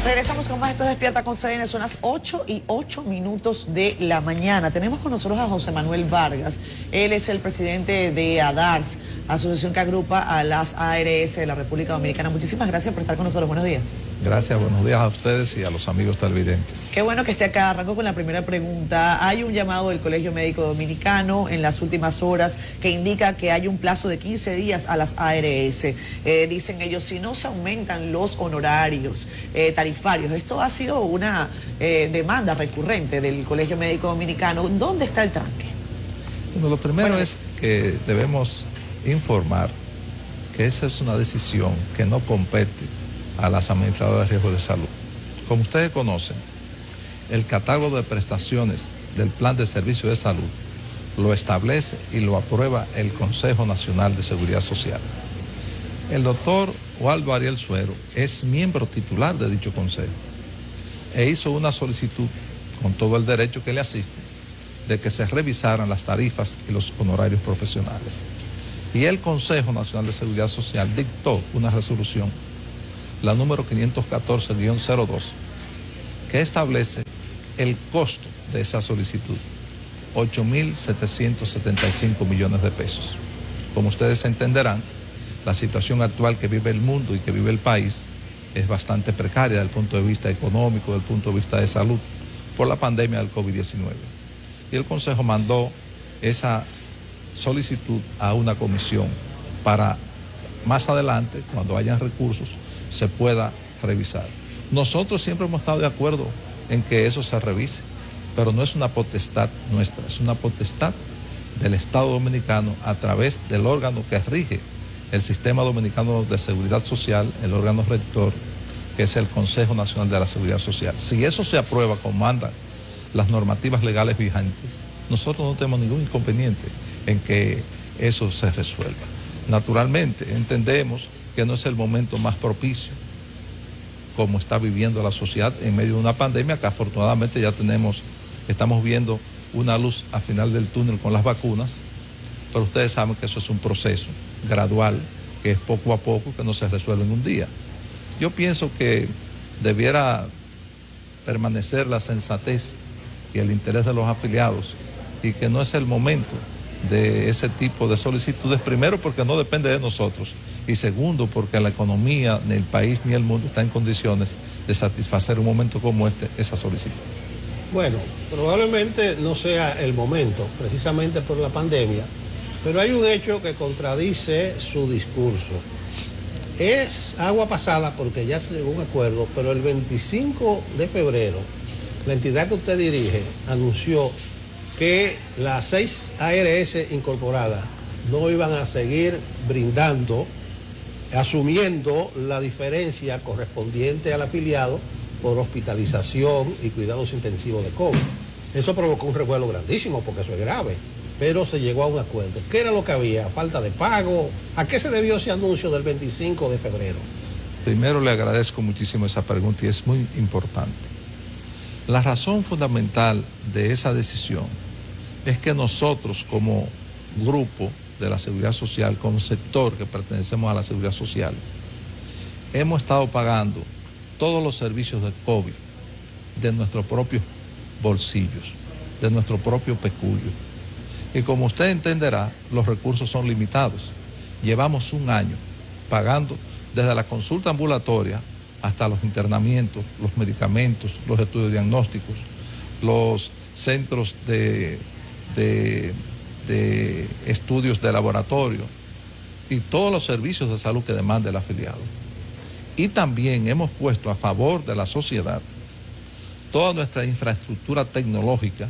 Regresamos con más. Esto es Despierta con CDN. Son las 8:08 de la mañana. Tenemos con nosotros a José Manuel Vargas. Él es el presidente de ADARS, asociación que agrupa a las ARS de la República Dominicana. Muchísimas gracias por estar con nosotros. Buenos días. Gracias, buenos días a ustedes y a los amigos televidentes. Qué bueno que esté acá. Arranco con la primera pregunta. Hay un llamado del Colegio Médico Dominicano en las últimas horas que indica que hay un plazo de 15 días a las ARS. Dicen ellos, si no se aumentan los honorarios tarifarios. Esto ha sido una demanda recurrente del Colegio Médico Dominicano. ¿Dónde está el tranque? Bueno, lo primero es que debemos informar que esa es una decisión que no compete a las administradoras de riesgo de salud. Como ustedes conocen, el catálogo de prestaciones del Plan de Servicio de Salud lo establece y lo aprueba el Consejo Nacional de Seguridad Social. El doctor Waldo Ariel Suero es miembro titular de dicho consejo e hizo una solicitud, con todo el derecho que le asiste, de que se revisaran las tarifas y los honorarios profesionales. Y el Consejo Nacional de Seguridad Social dictó una resolución, la número 514-02, que establece el costo de esa solicitud, 8.775 millones de pesos. Como ustedes entenderán, la situación actual que vive el mundo y que vive el país es bastante precaria desde el punto de vista económico, desde el punto de vista de salud, por la pandemia del COVID-19. Y el Consejo mandó esa solicitud a una comisión para más adelante, cuando hayan recursos, se pueda revisar. Nosotros siempre hemos estado de acuerdo en que eso se revise, pero no es una potestad nuestra, es una potestad del Estado Dominicano a través del órgano que rige el Sistema Dominicano de Seguridad Social, el órgano rector, que es el Consejo Nacional de la Seguridad Social. Si eso se aprueba como mandan las normativas legales vigentes, nosotros no tenemos ningún inconveniente en que eso se resuelva. Naturalmente, entendemos que no es el momento más propicio como está viviendo la sociedad en medio de una pandemia que afortunadamente ya estamos viendo una luz al final del túnel con las vacunas, pero ustedes saben que eso es un proceso gradual, que es poco a poco, que no se resuelve en un día. Yo pienso que debiera permanecer la sensatez y el interés de los afiliados y que no es el momento de ese tipo de solicitudes, primero porque no depende de nosotros y segundo porque la economía, ni el país ni el mundo está en condiciones de satisfacer un momento como este, esa solicitud. Bueno, probablemente no sea el momento, precisamente por la pandemia, pero hay un hecho que contradice su discurso. Es agua pasada porque ya se llegó a un acuerdo, pero el 25 de febrero, la entidad que usted dirige anunció que las 6 ARS incorporadas no iban a seguir brindando, asumiendo la diferencia correspondiente al afiliado por hospitalización y cuidados intensivos de COVID. Eso provocó un revuelo grandísimo porque eso es grave, pero se llegó a un acuerdo. ¿Qué era lo que había? ¿Falta de pago? ¿A qué se debió ese anuncio del 25 de febrero? Primero le agradezco muchísimo esa pregunta y es muy importante. La razón fundamental de esa decisión es que nosotros como grupo de la Seguridad Social, como sector que pertenecemos a la Seguridad Social, hemos estado pagando todos los servicios de COVID de nuestros propios bolsillos, de nuestro propio peculio. Y como usted entenderá, los recursos son limitados. Llevamos un año pagando desde la consulta ambulatoria hasta los internamientos, los medicamentos, los estudios diagnósticos, los centros de estudios de laboratorio y todos los servicios de salud que demanda el afiliado. Y también hemos puesto a favor de la sociedad toda nuestra infraestructura tecnológica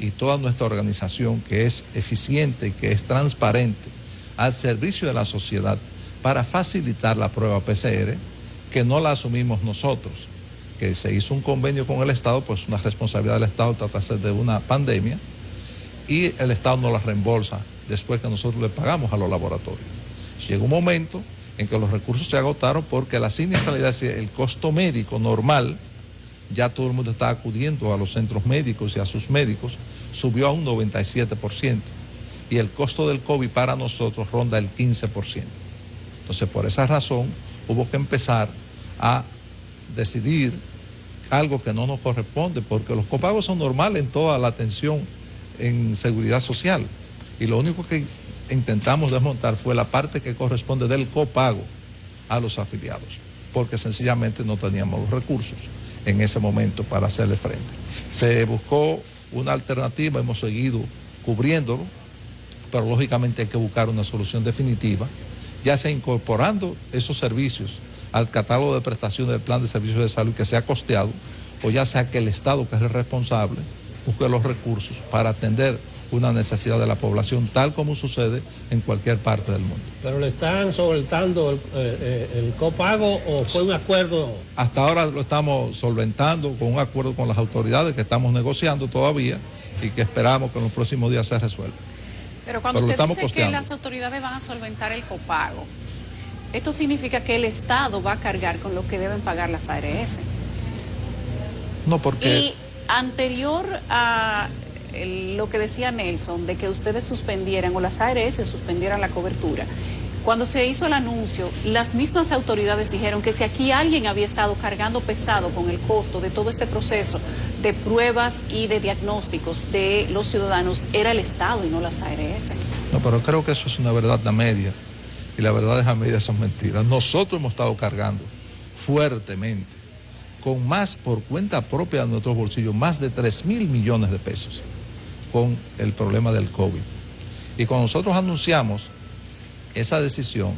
y toda nuestra organización que es eficiente y que es transparente al servicio de la sociedad para facilitar la prueba PCR, que no la asumimos nosotros, que se hizo un convenio con el Estado, pues una responsabilidad del Estado tratarse de una pandemia, y el Estado no la reembolsa después que nosotros le pagamos a los laboratorios. Llegó un momento en que los recursos se agotaron porque la siniestralidad, es decir, el costo médico normal, ya todo el mundo está acudiendo a los centros médicos y a sus médicos, subió a un 97%. Y el costo del COVID para nosotros ronda el 15%. Entonces, por esa razón, hubo que empezar a decidir algo que no nos corresponde, porque los copagos son normales en toda la atención en seguridad social, y lo único que intentamos desmontar fue la parte que corresponde del copago a los afiliados, porque sencillamente no teníamos los recursos en ese momento para hacerle frente. Se buscó una alternativa, hemos seguido cubriéndolo, pero lógicamente hay que buscar una solución definitiva, ya sea incorporando esos servicios al catálogo de prestaciones del plan de servicios de salud que sea costeado, o ya sea que el Estado, que es el responsable, busque los recursos para atender una necesidad de la población, tal como sucede en cualquier parte del mundo. ¿Pero le están solventando el copago o fue un acuerdo? Hasta ahora lo estamos solventando con un acuerdo con las autoridades que estamos negociando todavía y que esperamos que en los próximos días se resuelva. Pero cuando Pero usted dice costeando. que las autoridades van a solventar el copago, esto significa que el Estado va a cargar con lo que deben pagar las ARS. No, porque... Y anterior a lo que decía Nelson, de que ustedes suspendieran o las ARS suspendieran la cobertura, cuando se hizo el anuncio, las mismas autoridades dijeron que si aquí alguien había estado cargando pesado con el costo de todo este proceso de pruebas y de diagnósticos de los ciudadanos, era el Estado y no las ARS. No, pero creo que eso es una verdad a media, y las verdades a medias son mentiras. Nosotros hemos estado cargando fuertemente, con más por cuenta propia de nuestros bolsillos, más de 3.000 millones de pesos con el problema del COVID. Y cuando nosotros anunciamos esa decisión,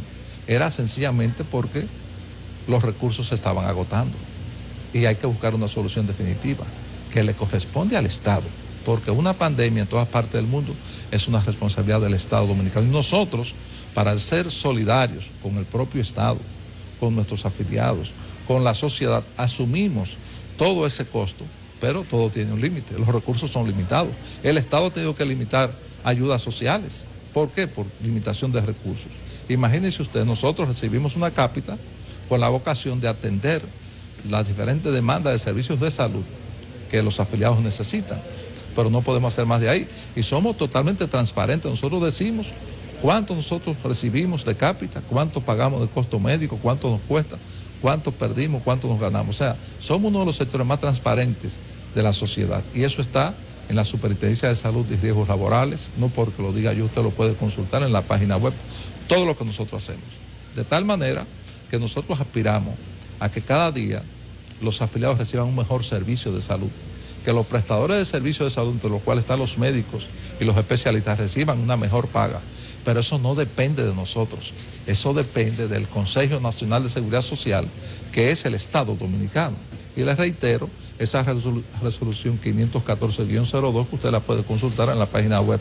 era sencillamente porque los recursos se estaban agotando y hay que buscar una solución definitiva que le corresponde al Estado, porque una pandemia en todas partes del mundo es una responsabilidad del Estado dominicano, y nosotros, para ser solidarios con el propio Estado, con nuestros afiliados, con la sociedad, asumimos todo ese costo, pero todo tiene un límite, los recursos son limitados. El Estado ha tenido que limitar ayudas sociales. ¿Por qué? Por limitación de recursos. Imagínense usted, nosotros recibimos una cápita con la vocación de atender las diferentes demandas de servicios de salud que los afiliados necesitan, pero no podemos hacer más de ahí. Y somos totalmente transparentes, nosotros decimos cuánto nosotros recibimos de cápita, cuánto pagamos de costo médico, cuánto nos cuesta, cuánto perdimos, cuánto nos ganamos. O sea, somos uno de los sectores más transparentes de la sociedad, y eso está en la Superintendencia de Salud y Riesgos Laborales, no porque lo diga yo, usted lo puede consultar en la página web, todo lo que nosotros hacemos. De tal manera que nosotros aspiramos a que cada día los afiliados reciban un mejor servicio de salud, que los prestadores de servicios de salud, entre los cuales están los médicos y los especialistas, reciban una mejor paga. Pero eso no depende de nosotros, eso depende del Consejo Nacional de Seguridad Social, que es el Estado Dominicano. Y les reitero, esa resolución 514-02, que usted la puede consultar en la página web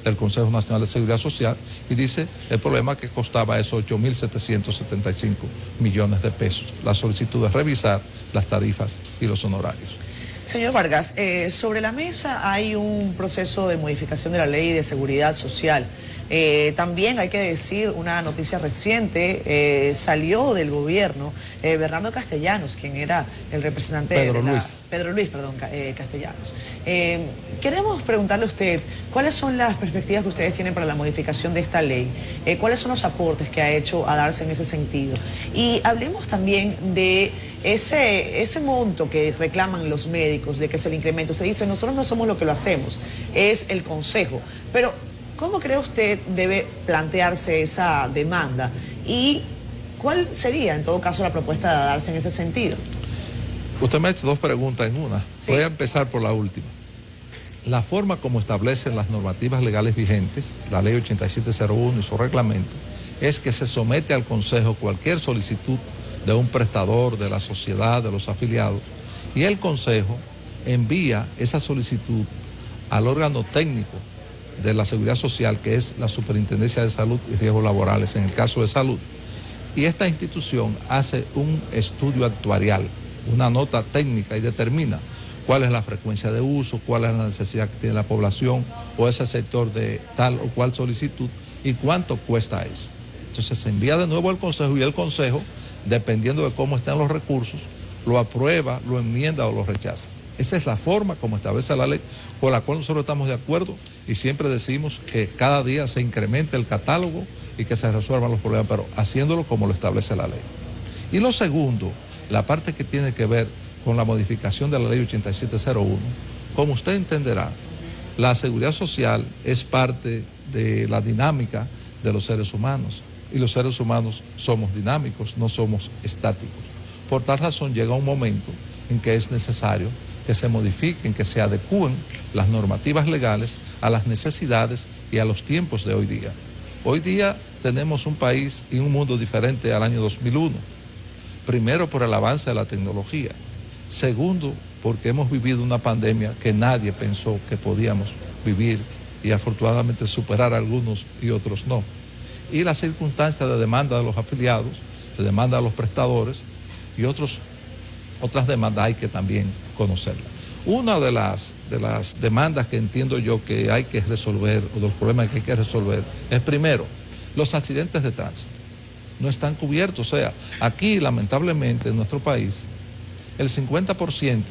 del Consejo Nacional de Seguridad Social, y dice el problema que costaba esos 8.775 millones de pesos. La solicitud es revisar las tarifas y los honorarios. Señor Vargas, sobre la mesa hay un proceso de modificación de la ley de seguridad social. También hay que decir una noticia reciente, salió del gobierno Bernardo Castellanos, quien era el representante Pedro Luis, Castellanos. Queremos preguntarle a usted, ¿cuáles son las perspectivas que ustedes tienen para la modificación de esta ley? ¿Cuáles son los aportes que ha hecho a darse en ese sentido? Y hablemos también de ese monto que reclaman los médicos, de que se le incrementa. Usted dice, nosotros no somos los que lo hacemos, es el Consejo. Pero, ¿cómo cree usted debe plantearse esa demanda? ¿Y cuál sería, en todo caso, la propuesta de darse en ese sentido? Usted me ha hecho dos preguntas en una. Sí. Voy a empezar por la última. La forma como establecen las normativas legales vigentes, la ley 8701 y su reglamento, es que se somete al Consejo cualquier solicitud de un prestador, de la sociedad, de los afiliados, y el Consejo envía esa solicitud al órgano técnico de la Seguridad Social, que es la Superintendencia de Salud y Riesgos Laborales, en el caso de salud, y esta institución hace un estudio actuarial, una nota técnica, y determina cuál es la frecuencia de uso, cuál es la necesidad que tiene la población o ese sector de tal o cual solicitud y cuánto cuesta eso. Entonces se envía de nuevo al Consejo, y el Consejo, dependiendo de cómo estén los recursos, lo aprueba, lo enmienda o lo rechaza. Esa es la forma como establece la ley, con la cual nosotros estamos de acuerdo, y siempre decimos que cada día se incremente el catálogo y que se resuelvan los problemas, pero haciéndolo como lo establece la ley. Y lo segundo la parte que tiene que ver con la modificación de la ley 8701, como usted entenderá, la seguridad social es parte de la dinámica de los seres humanos, y los seres humanos somos dinámicos, no somos estáticos. Por tal razón llega un momento en que es necesario que se modifiquen, que se adecúen las normativas legales a las necesidades y a los tiempos de hoy día. Hoy día tenemos un país y un mundo diferente al año 2001. Primero, por el avance de la tecnología. Segundo, porque hemos vivido una pandemia que nadie pensó que podíamos vivir y afortunadamente superar a algunos y otros no. Y las circunstancias de demanda de los afiliados, de demanda de los prestadores y otras demandas hay que también conocerlas. Una de las demandas que entiendo yo que hay que resolver, o de los problemas que hay que resolver, es primero, los accidentes de tránsito. No están cubiertos, o sea, aquí lamentablemente en nuestro país, el 50%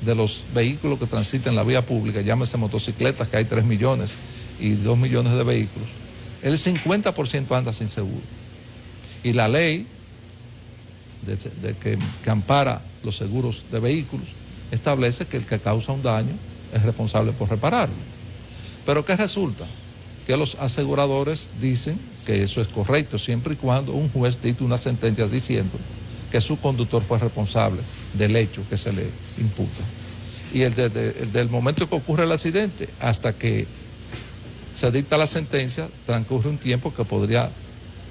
de los vehículos que transitan en la vía pública, llámese motocicletas, que hay 3 millones y 2 millones de vehículos, el 50% anda sin seguro. Y la ley que ampara los seguros de vehículos establece que el que causa un daño es responsable por repararlo. Pero ¿qué resulta? Que los aseguradores dicen que eso es correcto siempre y cuando un juez dicte una sentencia diciendo que su conductor fue responsable del hecho que se le imputa. Y del momento que ocurre el accidente hasta que se dicta la sentencia, transcurre un tiempo que podría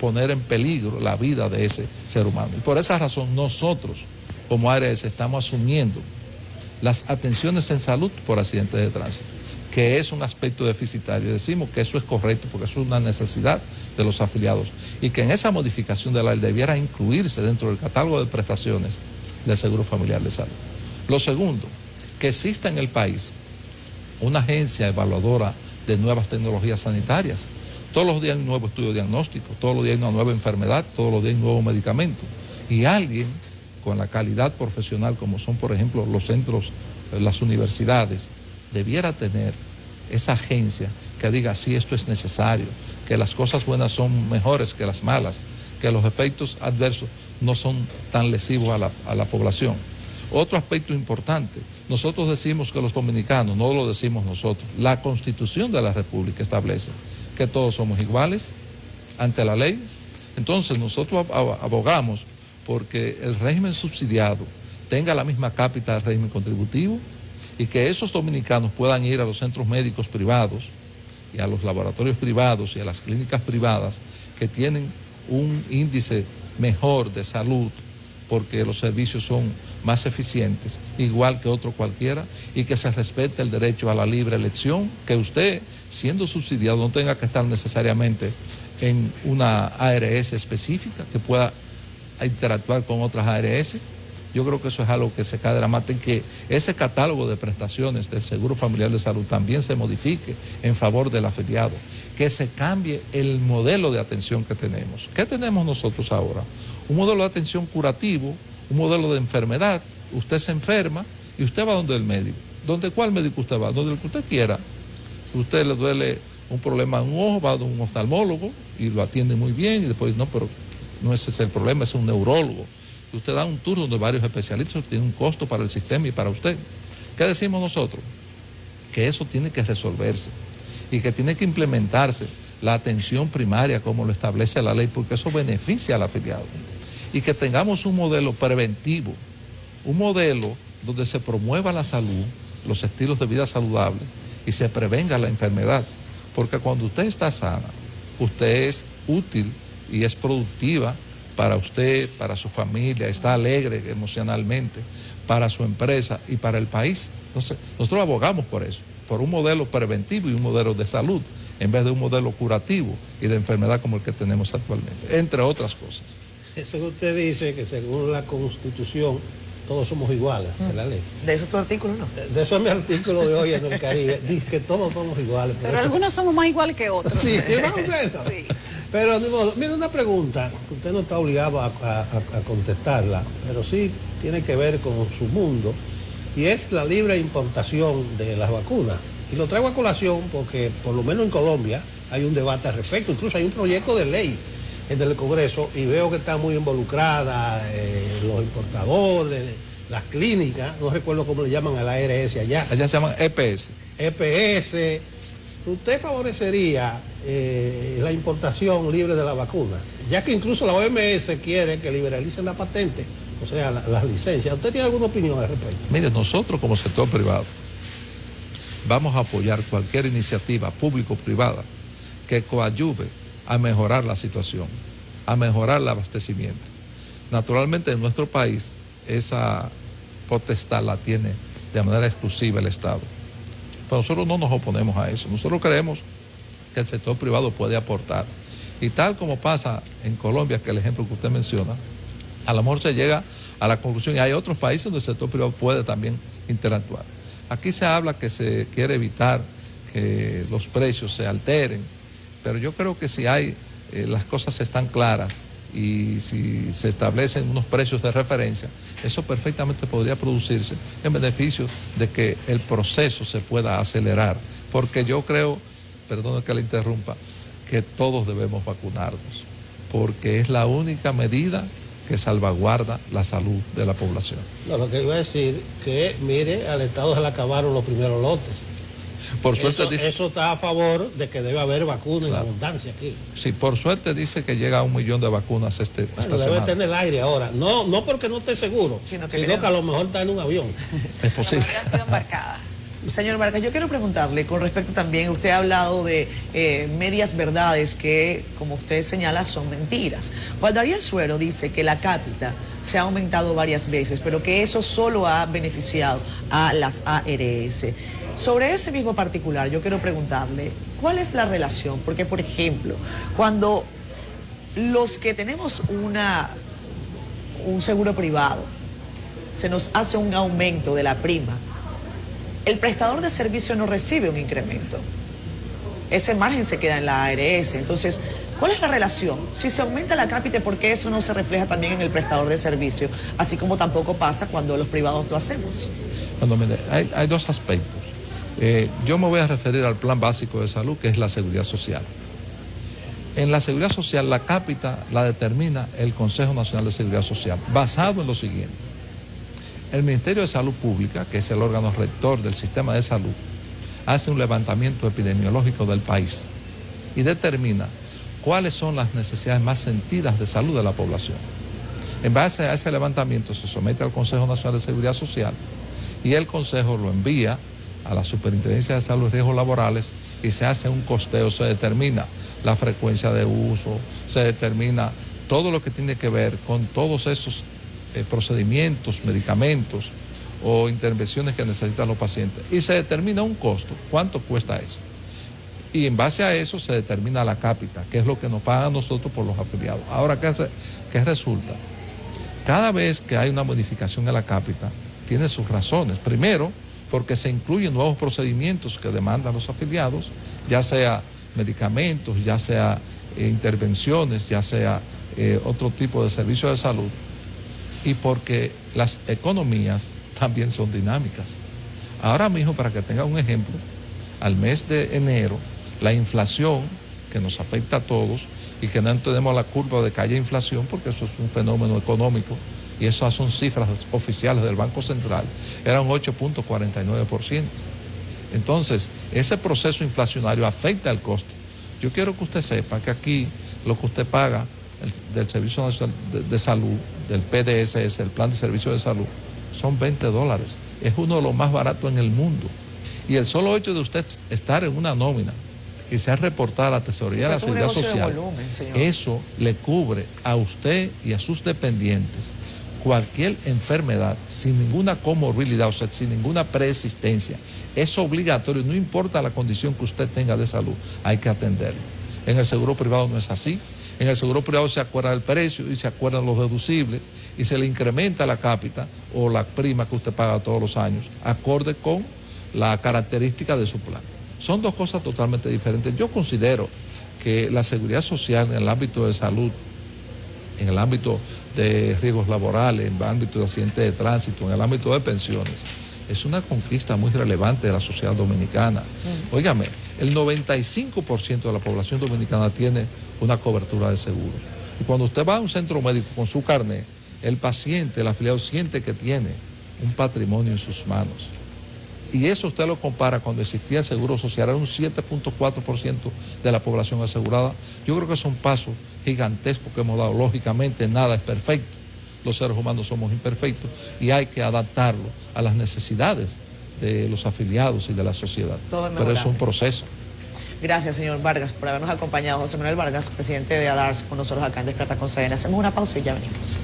poner en peligro la vida de ese ser humano. Y por esa razón nosotros, como ARS, estamos asumiendo las atenciones en salud por accidentes de tránsito, que es un aspecto deficitario. Decimos que eso es correcto porque eso es una necesidad de los afiliados y que en esa modificación de la ley debiera incluirse dentro del catálogo de prestaciones del Seguro Familiar de Salud. Lo segundo, que exista en el país una agencia evaluadora de nuevas tecnologías sanitarias. Todos los días hay un nuevo estudio diagnóstico, todos los días hay una nueva enfermedad, todos los días hay un nuevo medicamento. Y alguien con la calidad profesional, como son por ejemplo los centros, las universidades, debiera tener esa agencia que diga si esto es necesario, que las cosas buenas son mejores que las malas, que los efectos adversos no son tan lesivos a la población. Otro aspecto importante, nosotros decimos que los dominicanos, no lo decimos nosotros, la Constitución de la República establece que todos somos iguales ante la ley. Entonces nosotros abogamos porque el régimen subsidiado tenga la misma cápita del régimen contributivo y que esos dominicanos puedan ir a los centros médicos privados y a los laboratorios privados y a las clínicas privadas que tienen un índice mejor de salud porque los servicios son más eficientes, igual que otro cualquiera, y que se respete el derecho a la libre elección, que usted, siendo subsidiado, no tenga que estar necesariamente en una ARS específica, que pueda interactuar con otras ARS. Yo creo que eso es algo que se cae de la mata y que ese catálogo de prestaciones del Seguro Familiar de Salud también se modifique en favor del afiliado, que se cambie el modelo de atención que tenemos. ¿Qué tenemos nosotros ahora? Un modelo de atención curativo, un modelo de enfermedad. Usted se enferma y usted va donde el médico. ¿Donde cuál médico usted va? Donde el que usted quiera. Usted le duele un problema en un ojo, va a un oftalmólogo y lo atiende muy bien y después no, pero no ese es el problema, es un neurólogo. Usted da un turno de varios especialistas, tiene un costo para el sistema y para usted. ¿Qué decimos nosotros? Que eso tiene que resolverse y que tiene que implementarse la atención primaria como lo establece la ley, porque eso beneficia al afiliado. Y que tengamos un modelo preventivo, un modelo donde se promueva la salud, los estilos de vida saludables y se prevenga la enfermedad. Porque cuando usted está sana, usted es útil y es productiva para usted, para su familia, está alegre emocionalmente, para su empresa y para el país. Entonces, nosotros abogamos por eso, por un modelo preventivo y un modelo de salud, en vez de un modelo curativo y de enfermedad como el que tenemos actualmente, entre otras cosas. Eso que usted dice, que según la Constitución todos somos iguales ante la ley. ¿De eso es tu artículo, no? De eso es mi artículo de hoy en el Caribe. Dice que todos somos iguales. Pero algunos somos más iguales que otros. Sí, sí. Pero, mire, una pregunta, usted no está obligado a contestarla, pero sí tiene que ver con su mundo, y es la libre importación de las vacunas. Y lo traigo a colación porque, por lo menos en Colombia, hay un debate al respecto, incluso hay un proyecto de ley en el Congreso y veo que está muy involucrada los importadores, las clínicas, no recuerdo cómo le llaman a la ARS allá. Allá se llaman EPS. EPS. ¿Usted favorecería la importación libre de la vacuna? Ya que incluso la OMS quiere que liberalicen la patente, o sea, las licencias. ¿Usted tiene alguna opinión al respecto? Mire, nosotros como sector privado vamos a apoyar cualquier iniciativa público-privada que coadyuve a mejorar la situación, a mejorar el abastecimiento. Naturalmente en nuestro país esa potestad la tiene de manera exclusiva el Estado. Pero nosotros no nos oponemos a eso. Nosotros creemos que el sector privado puede aportar. Y tal como pasa en Colombia, que es el ejemplo que usted menciona, a lo mejor se llega a la conclusión, y hay otros países donde el sector privado puede también interactuar. Aquí se habla que se quiere evitar que los precios se alteren, pero yo creo que si hay, las cosas están claras y si se establecen unos precios de referencia, eso perfectamente podría producirse en beneficio de que el proceso se pueda acelerar, porque yo creo, perdón que le interrumpa, que todos debemos vacunarnos, porque es la única medida que salvaguarda la salud de la población. No, lo que iba a decir que, mire, al Estado se le acabaron los primeros lotes. Por suerte eso está a favor de que debe haber vacunas en abundancia aquí. Sí, por suerte dice que llega a 1 millón de vacunas esta debe semana. tener el aire ahora. No porque no esté seguro, sino que a lo mejor está en un avión. Es posible. Ha sido embarcada. Señor Vargas, yo quiero preguntarle con respecto también, usted ha hablado de medias verdades que, como usted señala, son mentiras. Waldariel Suero dice que la cápita se ha aumentado varias veces, pero que eso solo ha beneficiado a las ARS. Sobre ese mismo particular, yo quiero preguntarle, ¿cuál es la relación? Porque, por ejemplo, cuando los que tenemos un seguro privado, se nos hace un aumento de la prima, el prestador de servicio no recibe un incremento. Ese margen se queda en la ARS. Entonces, ¿cuál es la relación? Si se aumenta la cápita, ¿por qué eso no se refleja también en el prestador de servicio? Así como tampoco pasa cuando los privados lo hacemos. Bueno, mire, hay dos aspectos. Yo me voy a referir al plan básico de salud, que es la seguridad social. En la seguridad social, la cápita la determina el Consejo Nacional de Seguridad Social, basado en lo siguiente. El Ministerio de Salud Pública, que es el órgano rector del sistema de salud, hace un levantamiento epidemiológico del país y determina cuáles son las necesidades más sentidas de salud de la población. En base a ese levantamiento se somete al Consejo Nacional de Seguridad Social y el Consejo lo envía a la Superintendencia de Salud y Riesgos Laborales y se hace un costeo, se determina la frecuencia de uso, se determina todo lo que tiene que ver con todos esos procedimientos, medicamentos o intervenciones que necesitan los pacientes y se determina un costo, cuánto cuesta eso. Y en base a eso se determina la cápita, que es lo que nos pagan a nosotros por los afiliados. Ahora, ¿qué resulta? Cada vez que hay una modificación en la cápita, tiene sus razones. Primero, porque se incluyen nuevos procedimientos que demandan los afiliados, ya sea medicamentos, ya sea intervenciones, ya sea otro tipo de servicios de salud, y porque las economías también son dinámicas. Ahora mismo, para que tenga un ejemplo, al mes de enero, la inflación que nos afecta a todos y que no tenemos la curva de que haya inflación, porque eso es un fenómeno económico, y esas son cifras oficiales del Banco Central, era un 8.49%. Entonces, ese proceso inflacionario afecta el costo. Yo quiero que usted sepa que aquí lo que usted paga del Servicio Nacional de Salud, del PDSS, el Plan de Servicio de Salud, son $20. Es uno de los más baratos en el mundo. Y el solo hecho de usted estar en una nómina y sea reportada a la Tesorería de la Seguridad Social, eso le cubre a usted y a sus dependientes cualquier enfermedad sin ninguna comorbilidad, o sea, sin ninguna preexistencia. Es obligatorio, no importa la condición que usted tenga de salud, hay que atenderlo. En el seguro privado no es así. En el seguro privado se acuerda el precio y se acuerdan los deducibles y se le incrementa la cápita o la prima que usted paga todos los años, acorde con la característica de su plan. Son dos cosas totalmente diferentes. Yo considero que la seguridad social en el ámbito de salud, en el ámbito de riesgos laborales, en el ámbito de accidentes de tránsito, en el ámbito de pensiones, es una conquista muy relevante de la sociedad dominicana. Óigame, el 95% de la población dominicana tiene una cobertura de seguros. Y cuando usted va a un centro médico con su carnet, el paciente, el afiliado, siente que tiene un patrimonio en sus manos. Y eso usted lo compara cuando existía el Seguro Social, era un 7.4% de la población asegurada. Yo creo que son pasos gigantescos que hemos dado. Lógicamente nada es perfecto, los seres humanos somos imperfectos y hay que adaptarlo a las necesidades de los afiliados y de la sociedad. Pero es un proceso. Gracias, señor Vargas, por habernos acompañado. José Manuel Vargas, presidente de ADARS, con nosotros acá en Despierta con CDN. Hacemos una pausa y ya venimos.